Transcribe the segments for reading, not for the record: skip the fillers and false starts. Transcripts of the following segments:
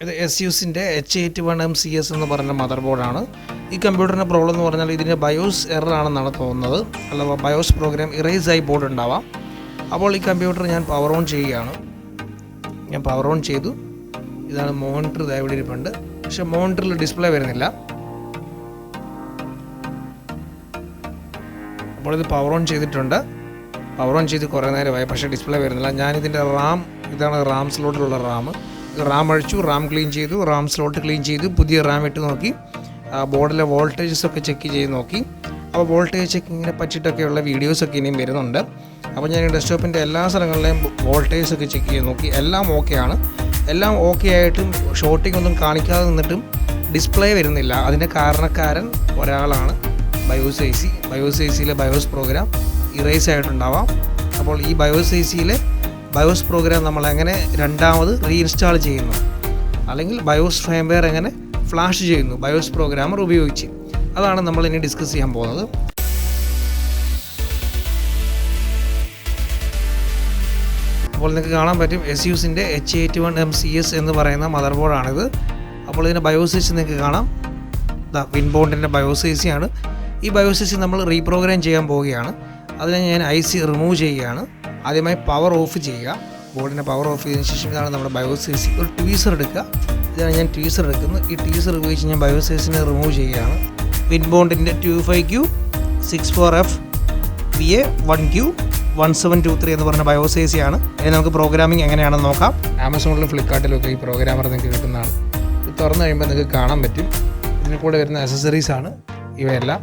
ഇത് SUSൻ്റെ CH341CS എന്ന് പറയുന്ന മദർ ബോർഡാണ്. ഈ കമ്പ്യൂട്ടറിൻ്റെ പ്രോബ്ലം എന്ന് പറഞ്ഞാൽ ഇതിൻ്റെ ബയോസ് എറർ ആണെന്നാണ് തോന്നുന്നത്. അല്ല, ബയോസ് പ്രോഗ്രാം ഇറേസ് ആയി ബോർഡ് ഉണ്ടാവാം. അപ്പോൾ ഈ കമ്പ്യൂട്ടർ ഞാൻ പവർ ഓൺ ചെയ്യുകയാണ്. ഞാൻ പവർ ഓൺ ചെയ്തു. ഇതാണ് മോണിറ്റർ, ഇവിടെ ഇരിപ്പുണ്ട്. പക്ഷേ മോണിറ്ററിൽ ഡിസ്പ്ലേ വരുന്നില്ല. അപ്പോൾ ഇത് പവർ ഓൺ ചെയ്തിട്ടുണ്ട്. പവർ ഓൺ ചെയ്ത് കുറേ നേരമായി, പക്ഷേ ഡിസ്പ്ലേ വരുന്നില്ല. ഞാനിതിൻ്റെ ഇതാണ് റാം സ്ലോട്ടിലുള്ള റാം അഴിച്ചു, റാം ക്ലീൻ ചെയ്തു, റാം സ്ലോട്ട് ക്ലീൻ ചെയ്തു, പുതിയ റാം ഇട്ട് നോക്കി, ബോർഡിലെ വോൾട്ടേജസ് ഒക്കെ ചെക്ക് ചെയ്ത് നോക്കി. അപ്പോൾ വോൾട്ടേജ് ചെക്കിങ്ങിനെ പറ്റിയിട്ടൊക്കെയുള്ള വീഡിയോസൊക്കെ ഇനിയും വരുന്നുണ്ട്. അപ്പോൾ ഞാൻ ഡെസ്ക്ടോപ്പിൻ്റെ എല്ലാ സ്ഥലങ്ങളിലെയും വോൾട്ടേജ് ഒക്കെ ചെക്ക് ചെയ്ത് നോക്കി. എല്ലാം ഓക്കെയാണ്. എല്ലാം ഓക്കെ ആയിട്ടും ഷോർട്ടിംഗ് ഒന്നും കാണിക്കാതെ നിന്നിട്ടും ഡിസ്പ്ലേ വരുന്നില്ല. അതിൻ്റെ കാരണക്കാരൻ ഒരാളാണ്, ബയോസ് ഐസിയിലെ ബയോസ് പ്രോഗ്രാം ഇറേസ് ആയിട്ടുണ്ടാവാം. അപ്പോൾ ഈ ബയോസ് ഐസിയിലെ ബയോസ് പ്രോഗ്രാം നമ്മൾ എങ്ങനെ രണ്ടാമത് റീഇൻസ്റ്റാൾ ചെയ്യുന്നു, അല്ലെങ്കിൽ ബയോസ് ഫേംവെയർ എങ്ങനെ ഫ്ലാഷ് ചെയ്യുന്നു ബയോസ് പ്രോഗ്രാമർ ഉപയോഗിച്ച്, അതാണ് നമ്മൾ ഇനി ഡിസ്കസ് ചെയ്യാൻ പോകുന്നത്. അപ്പോൾ നിങ്ങൾക്ക് കാണാൻ പറ്റും SUSൻ്റെ CH341CS എന്ന് പറയുന്ന മദർ ബോർഡാണിത്. അപ്പോൾ ഇതിൻ്റെ ബയോസ് ഐസി നിങ്ങൾക്ക് കാണാം. വിൻബോണ്ടിൻ്റെ ബയോസ് ഐസിയാണ്. ഈ ബയോസ് ഐസി നമ്മൾ റീപ്രോഗ്രാം ചെയ്യാൻ പോവുകയാണ്. അതിനെ ഞാൻ IC റിമൂവ് ചെയ്യുകയാണ്. ആദ്യമായി പവർ ഓഫ് ചെയ്യുക. ബോർഡിൻ്റെ പവർ ഓഫ് ചെയ്തതിന് ശേഷം ഇതാണ് നമ്മുടെ ബയോസ് ഐസി. ഒരു ട്വീസർ എടുക്കുക. ഇതാണ് ഞാൻ ട്വീസർ എടുക്കുന്നത്. ഈ ട്വീസർ ഉപയോഗിച്ച് ഞാൻ ബയോസ് ഐസിനെ റിമൂവ് ചെയ്യുകയാണ്. വിൻബോണ്ടിൻ്റെ 25Q64F VA1Q1723 എന്ന് പറഞ്ഞ ബയോസ് ഐസിയാണ്. ഇനി നമുക്ക് പ്രോഗ്രാമിംഗ് എങ്ങനെയാണെന്ന് നോക്കാം. ആമസോണിലും ഫ്ലിപ്കാർട്ടിലൊക്കെ ഈ പ്രോഗ്രാമർ നിങ്ങൾക്ക് കിട്ടുന്നതാണ്. ഇത് തുറന്നു കഴിയുമ്പോൾ നിങ്ങൾക്ക് കാണാൻ പറ്റും. ഇതിന് കൂടെ വരുന്ന അക്സസറീസാണ് ഇവയെല്ലാം.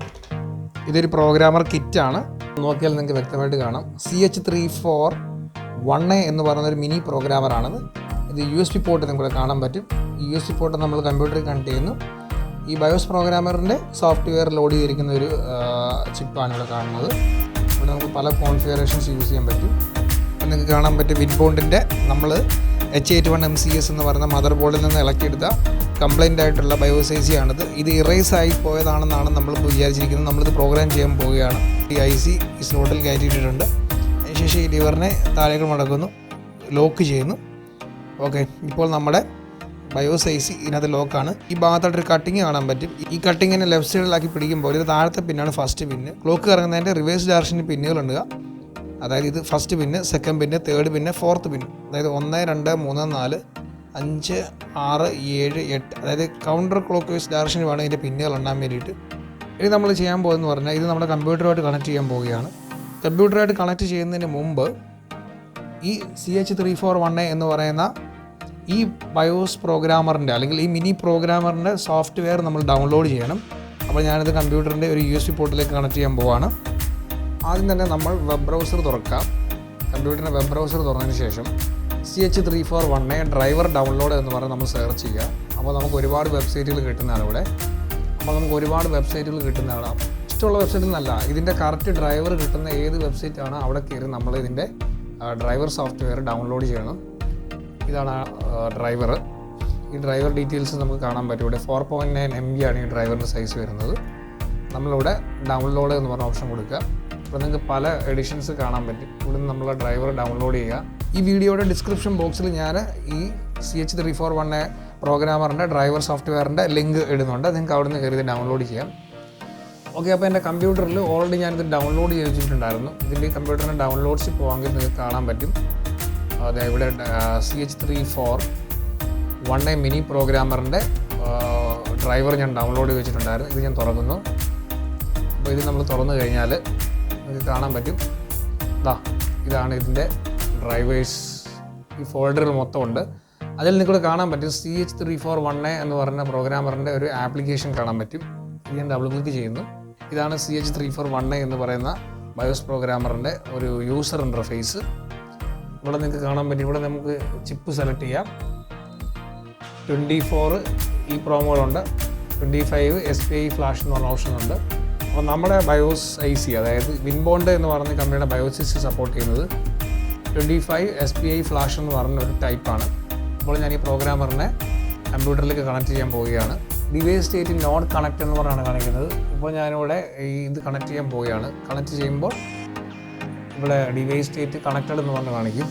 ഇതൊരു പ്രോഗ്രാമർ കിറ്റാണ്. നോക്കിയാൽ നിങ്ങൾക്ക് വ്യക്തമായിട്ട് കാണാം. CH341A എന്ന് പറയുന്നൊരു മിനി പ്രോഗ്രാമറാണത്. ഇത് USB പോർട്ട് നിങ്ങൾക്ക് കാണാൻ പറ്റും. ഈ USB പോർട്ട് നമ്മൾ കമ്പ്യൂട്ടറിൽ കണക്ട് ചെയ്യുന്നു. ഈ ബയോസ് പ്രോഗ്രാമറിൻ്റെ സോഫ്റ്റ്വെയർ ലോഡ് ചെയ്തിരിക്കുന്ന ഒരു ചിപ്പാണ് ഇവിടെ കാണുന്നത്. ഇവിടെ നമുക്ക് പല കോൺഫിഗറേഷൻസ് യൂസ് ചെയ്യാൻ പറ്റും. നിങ്ങൾക്ക് കാണാൻ പറ്റും വിൻബോണ്ടിൻ്റെ നമ്മൾ CH341CS എന്ന് പറയുന്ന മദർ ബോർഡിൽ നിന്ന് ഇളക്കിയെടുത്ത കംപ്ലൈൻ്റ് ആയിട്ടുള്ള ബയോസ് ഐസി ആണിത്. ഇത് ഇറേസ് ആയി പോയതാണെന്നാണ് നമ്മൾ വിചാരിച്ചിരിക്കുന്നത്. നമ്മളിത് പ്രോഗ്രാം ചെയ്യാൻ പോവുകയാണ്. ഈ IC ഈ സ്ലോട്ടിൽ കയറ്റിയിട്ടുണ്ട്. അതിനുശേഷം ഈ ലിവറിനെ താഴേക്ക് മടക്കുന്നു, ലോക്ക് ചെയ്യുന്നു. ഓക്കെ, ഇപ്പോൾ നമ്മുടെ ബയോസ് ഐസി ഇതിനകത്ത് ലോക്കാണ്. ഈ ഭാഗത്തായിട്ടൊരു കട്ടിങ് കാണാൻ പറ്റും. ഈ കട്ടിങ്ങിനെ ലെഫ്റ്റ് സൈഡിലാക്കി പിടിക്കുമ്പോൾ ഇത് താഴത്തെ പിന്നാണ് ഫസ്റ്റ് പിന്ന്. ക്ലോക്ക് കറങ്ങുന്നതിൻ്റെ റിവേഴ്സ് ഡയറക്ഷനിൽ പിന്നുകളുണ്ട്. അതായത് ഇത് ഫസ്റ്റ് പിന്ന്, സെക്കൻഡ് പിന്ന്, തേർഡ് പിന്ന്, ഫോർത്ത് പിന്ന്. അതായത് 1, 2, 3, 4, 5, 6, 7, 8. അതായത് കൗണ്ടർ ക്ലോക്ക് വൈസ് ഡയറക്ഷനിൽ വേണം ഇതിൻ്റെ പിന്നുകൾ എണ്ണാൻ വേണ്ടിയിട്ട്. ഇനി നമ്മൾ ചെയ്യാൻ പോകുന്നത് പറഞ്ഞാൽ ഇത് നമ്മുടെ കമ്പ്യൂട്ടറുമായിട്ട് കണക്ട് ചെയ്യാൻ പോവുകയാണ്. കമ്പ്യൂട്ടറുമായിട്ട് കണക്ട് ചെയ്യുന്നതിന് മുമ്പ് ഈ CH341A എന്ന് പറയുന്ന ഈ ബയോസ് പ്രോഗ്രാമറിൻ്റെ അല്ലെങ്കിൽ ഈ മിനി പ്രോഗ്രാമറിൻ്റെ സോഫ്റ്റ്വെയർ നമ്മൾ ഡൗൺലോഡ് ചെയ്യണം. അപ്പോൾ ഞാനിത് കമ്പ്യൂട്ടറിൻ്റെ ഒരു USB പോർട്ടിലേക്ക് കണക്ട് ചെയ്യാൻ പോവുകയാണ്. ആദ്യം തന്നെ നമ്മൾ വെബ് ബ്രൗസർ തുറക്കാം. കമ്പ്യൂട്ടറിൻ്റെ വെബ് ബ്രൗസർ തുറന്നതിന് ശേഷം CH341A ഡ്രൈവർ ഡൗൺലോഡ് എന്ന് പറഞ്ഞ് നമ്മൾ സെർച്ച് ചെയ്യുക. അപ്പോൾ നമുക്ക് ഒരുപാട് വെബ്സൈറ്റുകൾ കിട്ടുന്നതാണ് ഇവിടെ. ഇഷ്ടമുള്ള വെബ്സൈറ്റിൽ നിന്നല്ല, ഇതിൻ്റെ കറക്റ്റ് ഡ്രൈവർ കിട്ടുന്ന ഏത് വെബ്സൈറ്റാണ് അവിടെ കയറി നമ്മൾ ഇതിൻ്റെ ഡ്രൈവർ സോഫ്റ്റ്വെയർ ഡൗൺലോഡ് ചെയ്യണം. ഇതാണ് ഡ്രൈവർ. ഈ ഡ്രൈവർ ഡീറ്റെയിൽസ് നമുക്ക് കാണാൻ പറ്റും. ഇവിടെ 4.9 MB ആണ് ഈ ഡ്രൈവറിൻ്റെ സൈസ് വരുന്നത്. നമ്മളിവിടെ ഡൗൺലോഡ് എന്ന് പറഞ്ഞ ഓപ്ഷൻ കൊടുക്കുക. അപ്പോൾ നിങ്ങൾക്ക് പല എഡിഷൻസ് കാണാൻ പറ്റും. ഇവിടെ നിന്ന് നമ്മൾ ഡ്രൈവർ ഡൗൺലോഡ് ചെയ്യുക. ഈ വീഡിയോയുടെ ഡിസ്ക്രിപ്ഷൻ ബോക്സിൽ ഞാൻ ഈ CH341A പ്രോഗ്രാമറിൻ്റെ ഡ്രൈവർ സോഫ്റ്റ്വെയറിൻ്റെ ലിങ്ക് ഇടുന്നുണ്ട്. നിങ്ങൾക്ക് അവിടെ നിന്ന് കയറി ഇത് ഡൗൺലോഡ് ചെയ്യാം. ഓക്കെ, അപ്പോൾ എൻ്റെ കമ്പ്യൂട്ടറിൽ ഓൾറെഡി ഞാനിത് ഡൗൺലോഡ് ചെയ്ത് വെച്ചിട്ടുണ്ടായിരുന്നു. ഇതിൻ്റെ കമ്പ്യൂട്ടറിൻ്റെ ഡൗൺലോഡ്സ് പോകാമെങ്കിൽ നിങ്ങൾക്ക് കാണാൻ പറ്റും. അതായത് ഇവിടെ CH341A മിനി പ്രോഗ്രാമറിൻ്റെ ഡ്രൈവർ ഞാൻ ഡൗൺലോഡ് ചെയ്ത് വെച്ചിട്ടുണ്ടായിരുന്നു. ഇത് ഞാൻ തുറക്കുന്നു. അപ്പോൾ ഇത് നമ്മൾ തുറന്നു കഴിഞ്ഞാൽ നിങ്ങൾക്ക് കാണാൻ പറ്റും. ഇതാണ് ഇതിൻ്റെ ഡ്രൈവേഴ്സ്. ഈ ഫോൾഡറിൽ മൊത്തം ഉണ്ട്. അതിൽ നിങ്ങൾക്ക് കാണാൻ പറ്റും CH341A എന്ന് പറയുന്ന പ്രോഗ്രാമറിൻ്റെ ഒരു ആപ്ലിക്കേഷൻ കാണാൻ പറ്റും. ഇത് ഞാൻ ഡബിൾ ക്ലിക്ക് ചെയ്യുന്നു. ഇതാണ് CH341A എന്ന് പറയുന്ന ബയോസ് പ്രോഗ്രാമറിൻ്റെ ഒരു യൂസർ ഇൻ്റർഫേസ്. ഇവിടെ നിങ്ങൾക്ക് കാണാൻ പറ്റും. ഇവിടെ നമുക്ക് ചിപ്പ് സെലക്ട് ചെയ്യാം. 24 ഈ പ്രോമോകളുണ്ട്. 25 SPI ഫ്ലാഷ് എന്ന് പറഞ്ഞ ഓപ്ഷൻ ഉണ്ട്. അപ്പോൾ നമ്മുടെ ബയോസ് IC, അതായത് വിൻബോണ്ട് എന്ന് പറയുന്ന കമ്പനിയുടെ ബയോസ് IC സപ്പോർട്ട് ചെയ്യുന്നത് 25 SPI ഫ്ലാഷ് എന്ന് പറഞ്ഞ ഒരു ടൈപ്പാണ്. അപ്പോൾ ഞാൻ ഈ പ്രോഗ്രാമറിനെ കമ്പ്യൂട്ടറിലേക്ക് കണക്ട് ചെയ്യാൻ പോവുകയാണ്. ഡിവൈസ് സ്റ്റേറ്റ് നോട്ട് കണക്ട് എന്ന് പറഞ്ഞാണ് കാണിക്കുന്നത്. ഇപ്പോൾ ഞാനിവിടെ ഇത് കണക്ട് ചെയ്യാൻ പോവുകയാണ്. കണക്ട് ചെയ്യുമ്പോൾ ഇവിടെ ഡിവൈസ് സ്റ്റേറ്റ് കണക്റ്റഡ് എന്ന് പറഞ്ഞ് കാണിക്കും.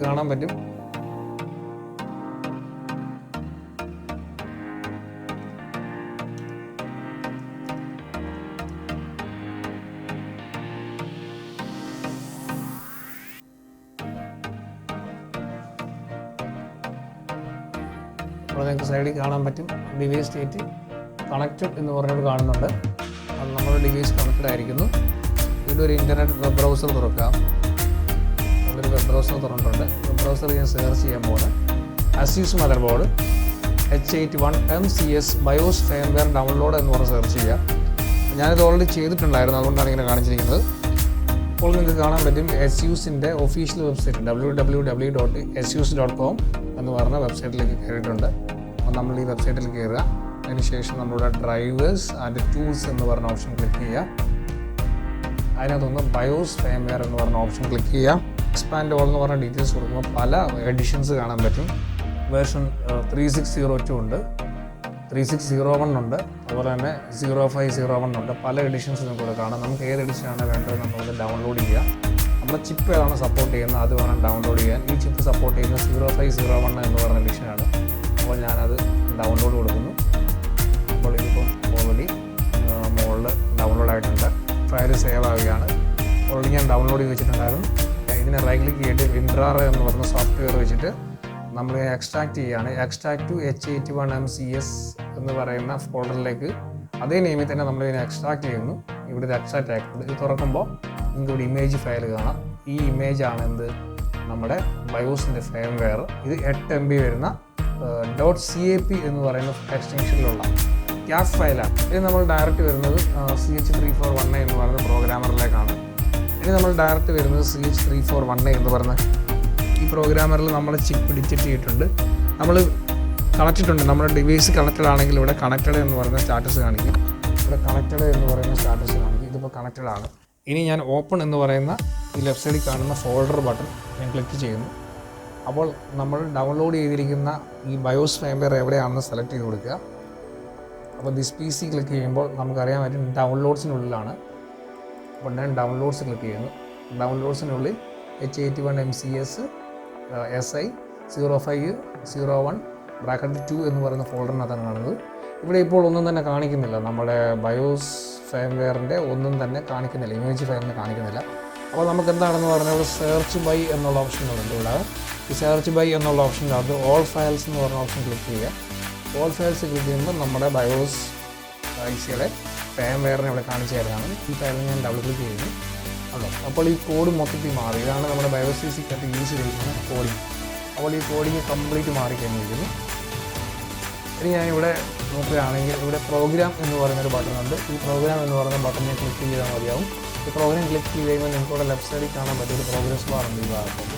കാണാൻ പറ്റും. അപ്പോൾ നിങ്ങൾക്ക് സൈഡിൽ കാണാൻ പറ്റും ഡിവൈസ് സ്റ്റേറ്റ് കണക്റ്റഡ് എന്ന് പറഞ്ഞിട്ട് കാണുന്നുണ്ട്. അത് നമ്മുടെ ഡിവൈസ് കണക്റ്റഡ് ആയിരിക്കുന്നു. ഇവിടെ ഒരു ഇൻ്റർനെറ്റ് വെബ് ബ്രൗസർ തുറക്കാം. നമ്മളൊരു വെബ് ബ്രൗസർ തുറന്നിട്ടുണ്ട്. വെബ് ബ്രൗസർ ഞാൻ സെർച്ച് ചെയ്യാൻ പോകുന്നത് ASUS mother board CH341MCS BIOS firmware download എന്ന് പറഞ്ഞ് സെർച്ച് ചെയ്യുക. ഞാനിത് ഓൾറെഡി ചെയ്തിട്ടുണ്ടായിരുന്നു, അതുകൊണ്ടാണ് ഇങ്ങനെ കാണിച്ചിരിക്കുന്നത്. അപ്പോൾ നിങ്ങൾക്ക് കാണാൻ പറ്റും ASUSൻ്റെ ഒഫീഷ്യൽ വെബ്സൈറ്റ് www.asus.com എന്ന് പറഞ്ഞ വെബ്സൈറ്റിലേക്ക് കയറിയിട്ടുണ്ട്. അപ്പോൾ നമ്മൾ ഈ വെബ്സൈറ്റിൽ കയറുക. അതിനുശേഷം നമ്മളുടെ ഡ്രൈവേഴ്സ് ആൻഡ് ടൂൾസ് എന്ന് പറഞ്ഞ ഓപ്ഷൻ ക്ലിക്ക് ചെയ്യുക. അതിനകത്തൊന്ന് BIOS ഫേംവെയർ എന്ന് പറഞ്ഞ ഓപ്ഷൻ ക്ലിക്ക് ചെയ്യുക. എക്സ്പാൻഡ് ഓൾ എന്ന് പറഞ്ഞ ഡീറ്റെയിൽസ് കൊടുക്കുമ്പോൾ പല എഡിഷൻസ് കാണാൻ പറ്റും. വേർഷൻ 3602 ഉണ്ട്, 3601 ഉണ്ട്, അതുപോലെ തന്നെ 0501 ഉണ്ട്. പല എഡിഷൻസ് നമുക്ക് കാണാം. നമുക്ക് ഏത് എഡിഷനാണ് വേണ്ടത് നമ്മളത് ഡൗൺലോഡ് ചെയ്യുക. നമ്മുടെ ചിപ്പ് ഏതാണ് സപ്പോർട്ട് ചെയ്യുന്നത് അത് വേണം ഡൗൺലോഡ് ചെയ്യാൻ. ഈ ചിപ്പ് സപ്പോർട്ട് ചെയ്യുന്നത് 0501 എന്ന് പറഞ്ഞ എഡിഷനാണ്. അപ്പോൾ ഞാനത് ഡൗൺലോഡ് കൊടുക്കുന്നു. അപ്പോൾ ഇതിപ്പോൾ ഓൾറെഡി മുകളിൽ ഡൗൺലോഡ് ആയിട്ടുണ്ട്. ഫയൽ സേവ് ആവുകയാണ്. ഓൾറെഡി ഞാൻ ഡൗൺലോഡ് ചെയ്ത് വെച്ചിട്ടുണ്ടായിരുന്നു. ഇതിനെ റൈറ്റ് ക്ലിക്ക് ചെയ്തിട്ട് വിൻഡ്രാർ എന്ന് പറഞ്ഞ സോഫ്റ്റ്വെയർ വെച്ചിട്ട് നമ്മൾ എക്സ്ട്രാക്ട് ചെയ്യുകയാണ്. എക്സ്ട്രാക്ട് ടു CH341MCS എന്ന് പറയുന്ന ഫോൾഡറിലേക്ക് അതേ നെയിമിൽ തന്നെ നമ്മളിതിനെ എക്സ്ട്രാക്ട് ചെയ്യുന്നു. ഇവിടെ ഒരു എക്സ്ട്രാക്ട് ആയിട്ടുണ്ട്. ഇത് തുറക്കുമ്പോൾ നിങ്ങൾക്ക് ഇവിടെ ഇമേജ് ഫയൽ കാണാം. ഈ ഇമേജാണ് നമ്മുടെ BIOSൻ്റെ ഫേംവെയർ. ഇത് 8 MB വരുന്ന .cap എന്ന് പറയുന്ന എക്സ്റ്റൻഷനിലുള്ള ക്യാപ് ഫയലാണ്. ഇത് നമ്മൾ ഡയറക്റ്റ് വരുന്നത് CH341A എന്ന് പറയുന്ന പ്രോഗ്രാമറിലേക്കാണ്. ഇനി നമ്മൾ ഡയറക്റ്റ് വരുന്നത് CH341A എന്ന് പറഞ്ഞ ഈ പ്രോഗ്രാമറിൽ നമ്മൾ ചിപ്പ് ഡിറ്റക്റ്റ് ചെയ്തിട്ടുണ്ട്. നമ്മൾ കണക്റ്റഡ് ഉണ്ട്. നമ്മുടെ ഡിവൈസ് കണക്റ്റഡ് ആണെങ്കിൽ ഇവിടെ കണക്റ്റഡ് എന്ന് പറയുന്ന സ്റ്റാറ്റസ് കാണിക്കും. ഇവിടെ കണക്റ്റഡ് എന്ന് പറയുന്ന സ്റ്റാറ്റസ് കാണിക്കും. ഇതിപ്പോൾ കണക്റ്റഡ് ആണ്. ഇനി ഞാൻ ഓപ്പൺ എന്ന് പറയുന്ന ഈ ലെഫ്റ്റ് സൈഡിൽ കാണുന്ന ഫോൾഡർ ബട്ടൺ ഞാൻ ക്ലിക്ക് ചെയ്യുന്നു. അപ്പോൾ നമ്മൾ ഡൗൺലോഡ് ചെയ്തിരിക്കുന്ന ഈ BIOS ഫേംവെയർ എവിടെയാണെന്ന് സെലക്ട് ചെയ്ത് കൊടുക്കുക. അപ്പോൾ ദിസ് PC ക്ലിക്ക് ചെയ്യുമ്പോൾ നമുക്കറിയാൻ പറ്റും ഡൗൺലോഡ്സിനുള്ളിലാണ്. അപ്പോൾ ഞാൻ ഡൗൺലോഡ്സ് ക്ലിക്ക് ചെയ്യുന്നു. ഡൗൺലോഡ്സിനുള്ളിൽ CH341MCS SI0501(2) എന്ന് പറയുന്ന ഫോൾഡറിനകത്താണ് കാണുന്നത്. ഇവിടെ ഇപ്പോൾ ഒന്നും തന്നെ കാണിക്കുന്നില്ല. നമ്മുടെ BIOS ഫേംവെയറിൻ്റെ ഒന്നും തന്നെ കാണിക്കുന്നില്ല, ഇമേജ് ഫയലിന് കാണിക്കുന്നില്ല. അപ്പോൾ നമുക്ക് എന്താണെന്ന് പറഞ്ഞാൽ സെർച്ച് ബൈ എന്നുള്ള ഓപ്ഷനുണ്ട്. ഇവിടെ ഈ സെർച്ച് ബൈ എന്നുള്ള ഓപ്ഷനകത്ത് ഓൾ ഫയൽസ് എന്ന് പറഞ്ഞ ഓപ്ഷൻ ക്ലിക്ക് ചെയ്യുക. ഓൾ ഫയൽസ് ക്ലിക്ക് ചെയ്യുമ്പോൾ നമ്മുടെ BIOS ICയുടെ ഫേംവെയറിനെ ഇവിടെ കാണിച്ചു തരുന്നതാണ്. ഈ ഫയലിൽ ഞാൻ ഡബിൾ ക്ലിക്ക് ചെയ്യുന്നു. അപ്പോൾ ഈ കോഡ് മൊത്തത്തിൽ മാറി. ഇതാണ് നമ്മുടെ BIOS ICക്കകത്ത് യൂസ് ചെയ്തിരിക്കുന്ന കോഡിങ്. അപ്പോൾ ഈ കോഡിങ് കംപ്ലീറ്റ് മാറിക്കഴിഞ്ഞിരിക്കുന്നു. ഇനി ഞാനിവിടെ നോക്കുകയാണെങ്കിൽ ഇവിടെ പ്രോഗ്രാം എന്ന് പറയുന്നൊരു ബട്ടൺ ഉണ്ട്. ഈ പ്രോഗ്രാം എന്ന് പറയുന്ന ബട്ടണിനെ ക്ലിക്ക് ചെയ്താൽ മതിയാവും. ഈ പ്രോഗ്രാം ക്ലിക്ക് ചെയ്ത് കഴിയുമ്പോൾ നിങ്ങൾക്കിവിടെ ലെഫ്റ്റ് സൈഡിൽ കാണാൻ പറ്റും ഒരു പ്രോഗ്രസ് ബാർ ഉണ്ട്. ഈ ഭാഗത്തേക്ക്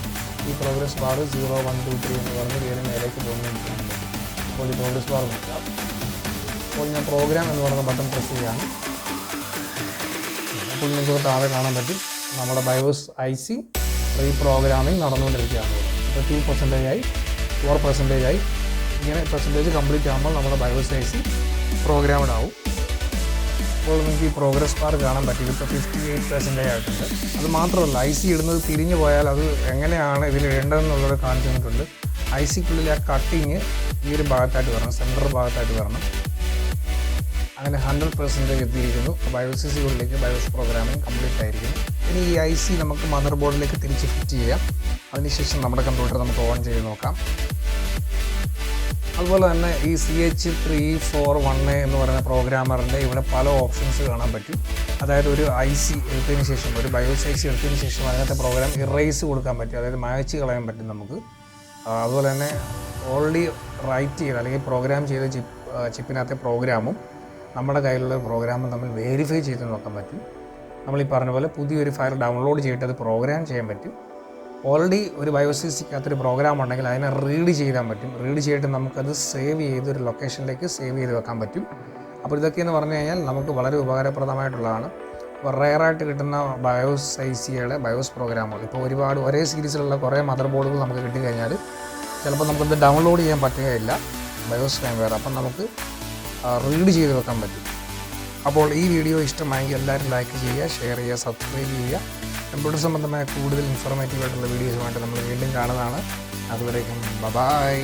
ഈ പ്രോഗ്രസ് ബാർ 0, 1, 2, 3 എന്ന് പറഞ്ഞ് പേര് മേലേക്ക് പോകുന്നുണ്ട്. അപ്പോൾ ഈ പ്രോഗ്രസ് ബാർ നോക്കാം. അപ്പോൾ ഞാൻ പ്രോഗ്രാം എന്ന് പറയുന്ന ബട്ടൺ പ്രസ് ചെയ്യാണ്. അപ്പോൾ നിങ്ങൾക്ക് താഴെ കാണാൻ പറ്റും നമ്മുടെ BIOS IC പ്രോഗ്രാമിംഗ് നടന്നുകൊണ്ടിരിക്കുകയാണ്. ഇപ്പോൾ 2% ആയി, 4% ആയി. ഇങ്ങനെ പെർസെൻറ്റേജ് കംപ്ലീറ്റ് ആകുമ്പോൾ നമ്മുടെ BIOS IC പ്രോഗ്രാമഡ് ആവും. അപ്പോൾ നിങ്ങൾക്ക് ഈ പ്രോഗ്രസ് ബാർ കാണാൻ പറ്റും. ഇപ്പോൾ 58% ആയിട്ടുണ്ട്. അത് മാത്രമല്ല IC ഇടുന്നത് തിരിഞ്ഞു പോയാൽ അത് എങ്ങനെയാണ് ഇതിൽ ഇടേണ്ടതെന്നുള്ളത് കാണിച്ചു തന്നിട്ടുണ്ട്. ICക്കുള്ളിൽ ആ കട്ടിങ് ഈ ഒരു ഭാഗത്തായിട്ട് വരണം, സെൻറ്റർ ഭാഗത്തായിട്ട് വരണം. അങ്ങനെ 100% എത്തിയിരിക്കുന്നു. BIOS ICകളിലേക്ക് BIOS പ്രോഗ്രാമിംഗ് കംപ്ലീറ്റ് ആയിരിക്കുന്നു. ഇനി ഈ IC നമുക്ക് മദർ ബോർഡിലേക്ക് തിരിച്ച് ഫിറ്റ് ചെയ്യാം. അതിനുശേഷം നമ്മുടെ കമ്പ്യൂട്ടർ നമുക്ക് ഓൺ ചെയ്ത് നോക്കാം. അതുപോലെ തന്നെ ഈ CH341A എന്ന് പറയുന്ന പ്രോഗ്രാമറിൻ്റെ ഇവിടെ പല ഓപ്ഷൻസ് കാണാൻ പറ്റും. അതായത് ഒരു IC എടുത്തതിന് ശേഷം, ഒരു BIOS IC എടുത്തതിന് ശേഷം അതിനകത്തെ പ്രോഗ്രാം ഇറേസ് കൊടുക്കാൻ പറ്റും, അതായത് മായ്ച്ച് കളയാൻ പറ്റും നമുക്ക്. അതുപോലെ തന്നെ ഓൾറെഡി റൈറ്റ് ചെയ്ത് അല്ലെങ്കിൽ പ്രോഗ്രാം ചെയ്ത ചിപ്പിനകത്തെ പ്രോഗ്രാമും നമ്മുടെ കയ്യിലുള്ള പ്രോഗ്രാമും തമ്മിൽ വെരിഫൈ ചെയ്ത് നോക്കാൻ പറ്റും. നമ്മൾ ഈ പറഞ്ഞ പോലെ പുതിയൊരു ഫയൽ ഡൗൺലോഡ് ചെയ്തിട്ട് അത് പ്രോഗ്രാം ചെയ്യാൻ പറ്റും. ഓൾറെഡി ഒരു BIOS ICക്കകത്തൊരു പ്രോഗ്രാം ഉണ്ടെങ്കിൽ അതിനെ റീഡ് ചെയ്യാൻ പറ്റും. റീഡ് ചെയ്തിട്ട് നമുക്കത് സേവ് ചെയ്ത് ഒരു ലൊക്കേഷനിലേക്ക് സേവ് ചെയ്ത് വെക്കാൻ പറ്റും. അപ്പോൾ ഇതൊക്കെയെന്ന് പറഞ്ഞു കഴിഞ്ഞാൽ നമുക്ക് വളരെ ഉപകാരപ്രദമായിട്ടുള്ളതാണ്. അപ്പോൾ റെയറായിട്ട് കിട്ടുന്ന BIOS ICയുടെ BIOS പ്രോഗ്രാമുകൾ ഇപ്പോൾ ഒരുപാട് ഒരേ സീരീസിലുള്ള കുറേ മദർ ബോർഡുകൾ നമുക്ക് കിട്ടിക്കഴിഞ്ഞാൽ ചിലപ്പോൾ നമുക്കത് ഡൗൺലോഡ് ചെയ്യാൻ പറ്റുകയില്ല BIOS ഫേംവെയർ. അപ്പം നമുക്ക് റീഡ് ചെയ്ത് വെക്കാൻ പറ്റും. അപ്പോൾ ഈ വീഡിയോ ഇഷ്ടമായെങ്കിൽ എല്ലാവരും ലൈക്ക് ചെയ്യുക, ഷെയർ ചെയ്യുക, സബ്സ്ക്രൈബ് ചെയ്യുക. കമ്പ്യൂട്ടർ സംബന്ധമായ കൂടുതൽ ഇൻഫോർമേറ്റീവ് ആയിട്ടുള്ള വീഡിയോസുമായിട്ട് നമ്മൾ വീണ്ടും കാണുന്നതാണ്. അതുവരേക്കും ബൈ.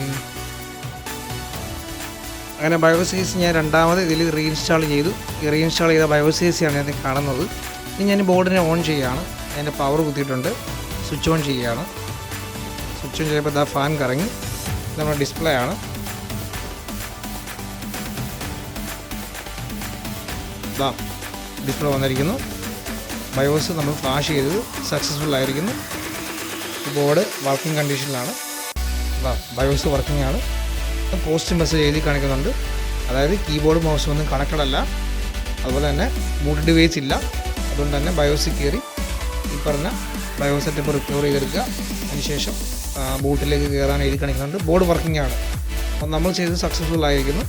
അങ്ങനെ ബയോസ് ഞാൻ രണ്ടാമത് ഇതിൽ റീഇൻസ്റ്റാൾ ചെയ്തു. ഈ റീഇൻസ്റ്റാൾ ചെയ്ത ബയോസ് ആണ് ഞാൻ കാണുന്നത്. ഇനി ഞാൻ ബോർഡിനെ ഓൺ ചെയ്യുകയാണ്. അതിൻ്റെ പവർ കുത്തിയിട്ടുണ്ട്. സ്വിച്ച് ഓൺ ചെയ്യുകയാണ്. സ്വിച്ച് ഓൺ ചെയ്യുമ്പോൾ ഇതാ ഫാൻ കറങ്ങി. നമ്മുടെ ഡിസ്പ്ലേ ആണ്. ഇതാ ഡിസ്പ്ലേ വന്നിരിക്കുന്നു. ബയോസ് നമ്മൾ ഫ്ലാഷ് ചെയ്തത് സക്സസ്ഫുൾ ആയിരിക്കുന്നു. ബോർഡ് വർക്കിംഗ് കണ്ടീഷനിലാണ്. ബയോസ് വർക്കിംഗ് ആണ്. പോസ്റ്റ് മെസ്സേജ് എഴുതി കാണിക്കുന്നുണ്ട്. അതായത് കീബോർഡ് മൗസും ഒന്നും കണക്റ്റഡ് അല്ല. അതുപോലെ തന്നെ ബൂട്ട് ഡിവൈസ് ഇല്ല. അതുകൊണ്ട് തന്നെ ബയോസിൽ കയറി ഈ പറഞ്ഞ ബയോസ് സെറ്റപ്പ് റിക്കവർ ചെയ്തെടുക്കുക. അതിനുശേഷം ബൂട്ടിലേക്ക് കയറാൻ എഴുതി കാണിക്കുന്നുണ്ട്. ബോർഡ് വർക്കിംഗ് ആണ്. അപ്പം നമ്മൾ ചെയ്തത് സക്സസ്ഫുൾ ആയിരിക്കുന്നു.